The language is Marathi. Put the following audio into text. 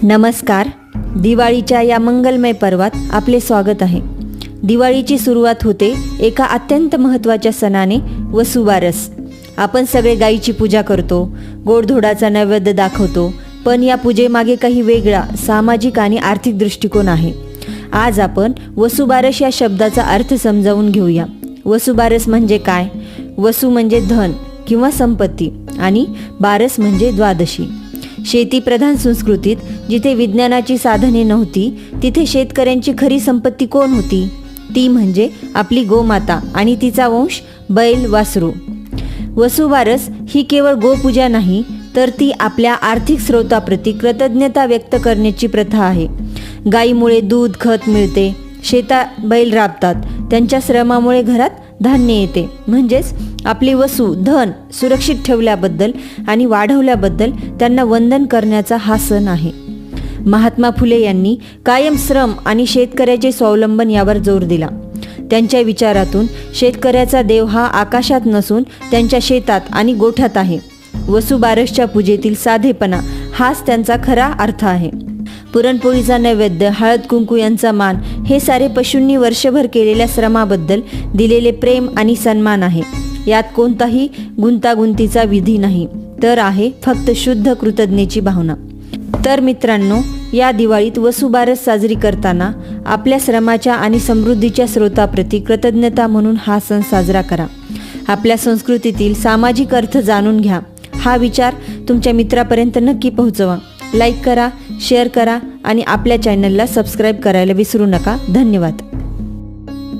नमस्कार. दिवाळीच्या या मंगलमय पर्वात आपले स्वागत आहे. दिवाळीची सुरुवात होते एका अत्यंत महत्त्वाच्या सणाने, वसुबारस. आपण सगळे गाईची पूजा करतो, गोडधोडाचा नैवेद्य दाखवतो, पण या पूजेमागे काही वेगळा सामाजिक आणि आर्थिक दृष्टिकोन आहे. आज आपण वसुबारस या शब्दाचा अर्थ समजावून घेऊया. वसुबारस म्हणजे काय? वसु म्हणजे धन किंवा संपत्ती आणि बारस म्हणजे द्वादशी. शेतीप्रधान संस्कृतीत जिथे विज्ञानाची साधने नव्हती, तिथे शेतकऱ्यांची खरी संपत्ती कोण होती? ती म्हणजे आपली गोमाता आणि तिचा वंश बैल वासरू. वसुबारस ही केवळ गोपूजा नाही, तर ती आपल्या आर्थिक स्रोताप्रती कृतज्ञता व्यक्त करण्याची प्रथा आहे. गाईमुळे दूध खत मिळते, शेतात बैल राबतात, त्यांच्या श्रमामुळे घरात धान्य येते. म्हणजेच आपली वसू धन सुरक्षित ठेवल्याबद्दल आणि वाढवल्याबद्दल त्यांना वंदन करण्याचा हा सण आहे. महात्मा फुले यांनी कायम श्रम आणि शेतकऱ्याचे स्वावलंबन यावर जोर दिला. त्यांच्या विचारातून शेतकऱ्याचा देव हा आकाशात नसून त्यांच्या शेतात आणि गोठ्यात आहे. वसुबारसच्या पूजेतील साधेपणा हाच त्यांचा खरा अर्थ आहे. पुरणपोळीचा नैवेद्य, हळद कुंकू यांचा मान हे सारे पशूंनी वर्षभर केलेल्या श्रमाबद्दल दिलेले प्रेम आणि सन्मान आहे. यात कोणताही गुंतागुंतीचा विधी नाही, तर आहे फक्त शुद्ध कृतज्ञतेची भावना. तर मित्रांनो, या दिवाळीत वसुबारस साजरी करताना आपल्या श्रमाच्या आणि समृद्धीच्या स्रोताप्रती कृतज्ञता म्हणून हा सण साजरा करा. आपल्या संस्कृतीतील सामाजिक अर्थ जाणून घ्या. हा विचार तुमच्या मित्रापर्यंत नक्की पोहोचवा. लाईक करा, शेअर करा आणि आपल्या चॅनलला सबस्क्राईब करायला विसरू नका. धन्यवाद.